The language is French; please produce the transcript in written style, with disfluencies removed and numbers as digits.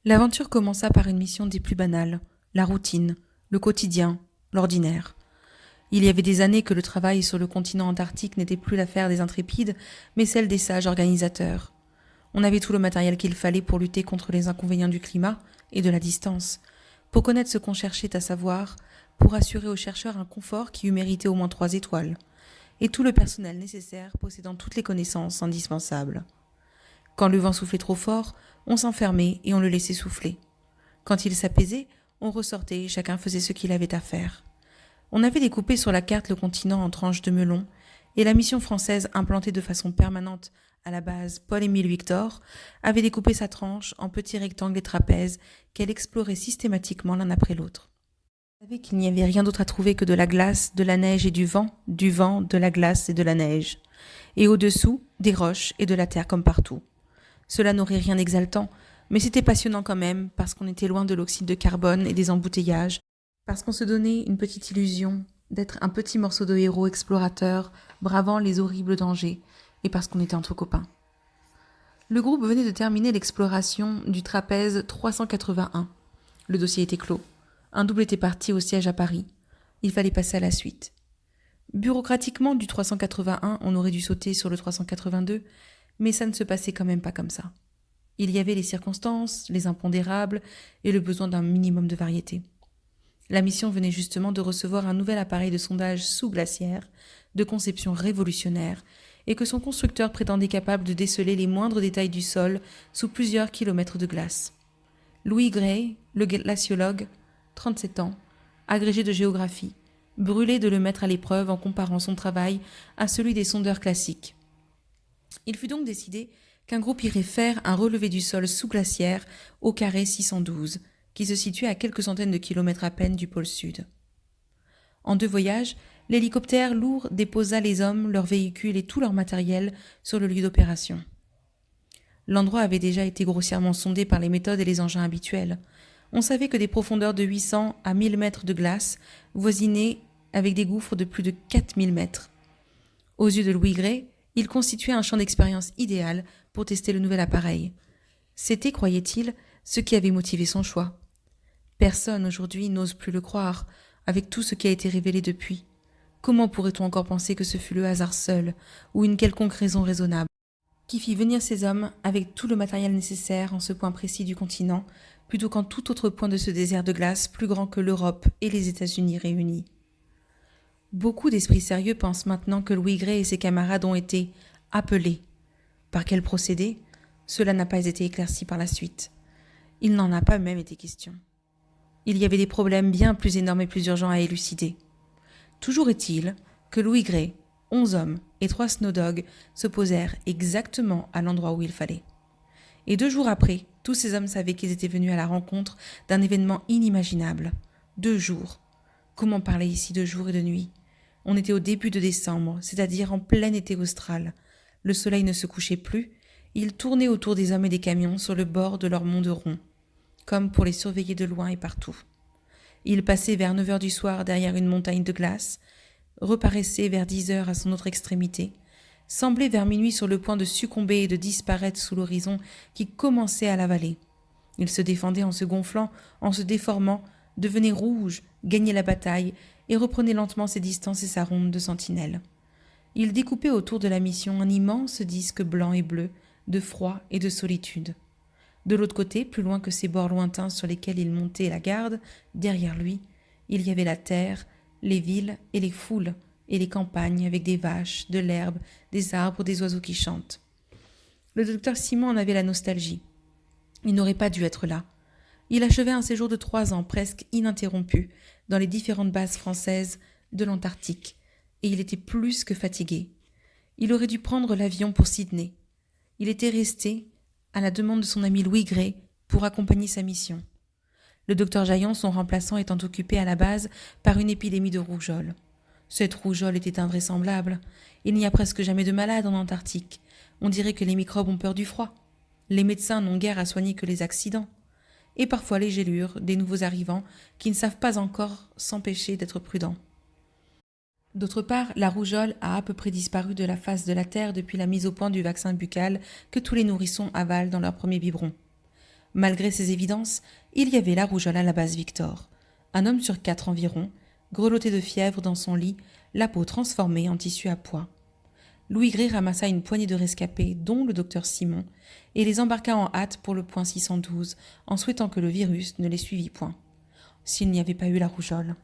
L'aventure commença par une mission des plus banales, la routine, le quotidien, l'ordinaire. Il y avait des années que le travail sur le continent antarctique n'était plus l'affaire des intrépides, mais celle des sages organisateurs. On avait tout le matériel qu'il fallait pour lutter contre les inconvénients du climat et de la distance, pour connaître ce qu'on cherchait à savoir, pour assurer aux chercheurs un confort qui eût mérité au moins 3 étoiles, et tout le personnel nécessaire possédant toutes les connaissances indispensables. Quand le vent soufflait trop fort, on s'enfermait et on le laissait souffler. Quand il s'apaisait, on ressortait et chacun faisait ce qu'il avait à faire. On avait découpé sur la carte le continent en tranches de melon, et la mission française implantée de façon permanente à la base Paul-Émile Victor avait découpé sa tranche en petits rectangles et trapèzes qu'elle explorait systématiquement l'un après l'autre. Elle savait qu'il n'y avait rien d'autre à trouver que de la glace, de la neige et du vent, de la glace et de la neige, et au-dessous, des roches et de la terre comme partout. Cela n'aurait rien d'exaltant, mais c'était passionnant quand même, parce qu'on était loin de l'oxyde de carbone et des embouteillages, parce qu'on se donnait une petite illusion d'être un petit morceau de héros explorateur, bravant les horribles dangers, et parce qu'on était entre copains. Le groupe venait de terminer l'exploration du trapèze 381. Le dossier était clos. Un double était parti au siège à Paris. Il fallait passer à la suite. Bureaucratiquement, du 381, on aurait dû sauter sur le 382, mais ça ne se passait quand même pas comme ça. Il y avait les circonstances, les impondérables et le besoin d'un minimum de variété. La mission venait justement de recevoir un nouvel appareil de sondage sous-glaciaire, de conception révolutionnaire, et que son constructeur prétendait capable de déceler les moindres détails du sol sous plusieurs kilomètres de glace. Louis Gray, le glaciologue, 37 ans, agrégé de géographie, brûlait de le mettre à l'épreuve en comparant son travail à celui des sondeurs classiques. Il fut donc décidé qu'un groupe irait faire un relevé du sol sous-glaciaire au carré 612, qui se situait à quelques centaines de kilomètres à peine du pôle sud. En 2 voyages, l'hélicoptère lourd déposa les hommes, leurs véhicules et tout leur matériel sur le lieu d'opération. L'endroit avait déjà été grossièrement sondé par les méthodes et les engins habituels. On savait que des profondeurs de 800 à 1000 mètres de glace voisinaient avec des gouffres de plus de 4000 mètres. Aux yeux de Louis Gray, il constituait un champ d'expérience idéal pour tester le nouvel appareil. C'était, croyait-il, ce qui avait motivé son choix. Personne aujourd'hui n'ose plus le croire, avec tout ce qui a été révélé depuis. Comment pourrait-on encore penser que ce fut le hasard seul, ou une quelconque raison raisonnable, qui fit venir ces hommes avec tout le matériel nécessaire en ce point précis du continent, plutôt qu'en tout autre point de ce désert de glace plus grand que l'Europe et les États-Unis réunis. Beaucoup d'esprits sérieux pensent maintenant que Louis Gray et ses camarades ont été appelés. Par quel procédé ? Cela n'a pas été éclairci par la suite. Il n'en a pas même été question. Il y avait des problèmes bien plus énormes et plus urgents à élucider. Toujours est-il que Louis Gray, 11 hommes et 3 Snow Dogs se posèrent exactement à l'endroit où il fallait. Et 2 jours après, tous ces hommes savaient qu'ils étaient venus à la rencontre d'un événement inimaginable. 2 jours. Comment parler ici de jour et de nuit ? On était au début de décembre, c'est-à-dire en plein été austral. Le soleil ne se couchait plus, il tournait autour des hommes et des camions sur le bord de leur monde rond, comme pour les surveiller de loin et partout. Il passait vers 9 heures du soir derrière une montagne de glace, reparaissait vers 10 heures à son autre extrémité, semblait vers minuit sur le point de succomber et de disparaître sous l'horizon qui commençait à l'avaler. Il se défendait en se gonflant, en se déformant, devenait rouge, gagnait la bataille et reprenait lentement ses distances et sa ronde de sentinelle. Il découpait autour de la mission un immense disque blanc et bleu, de froid et de solitude. De l'autre côté, plus loin que ces bords lointains sur lesquels il montait la garde, derrière lui, il y avait la terre, les villes et les foules, et les campagnes avec des vaches, de l'herbe, des arbres, des oiseaux qui chantent. Le docteur Simon en avait la nostalgie. Il n'aurait pas dû être là. Il achevait un séjour de 3 ans presque ininterrompu dans les différentes bases françaises de l'Antarctique, et il était plus que fatigué. Il aurait dû prendre l'avion pour Sydney. Il était resté, à la demande de son ami Louis Gray, pour accompagner sa mission. Le docteur Jaillon, son remplaçant, étant occupé à la base par une épidémie de rougeole. Cette rougeole était invraisemblable. Il n'y a presque jamais de malades en Antarctique. On dirait que les microbes ont peur du froid. Les médecins n'ont guère à soigner que les accidents. Et parfois les gélures des nouveaux arrivants qui ne savent pas encore s'empêcher d'être prudents. D'autre part, la rougeole a à peu près disparu de la face de la Terre depuis la mise au point du vaccin buccal que tous les nourrissons avalent dans leur premier biberon. Malgré ces évidences, il y avait la rougeole à la base Victor. Un homme sur 4 environ, grelotté de fièvre dans son lit, la peau transformée en tissu à pois. Louis Gray ramassa une poignée de rescapés, dont le docteur Simon, et les embarqua en hâte pour le point 612, en souhaitant que le virus ne les suivît point. S'il n'y avait pas eu la rougeole.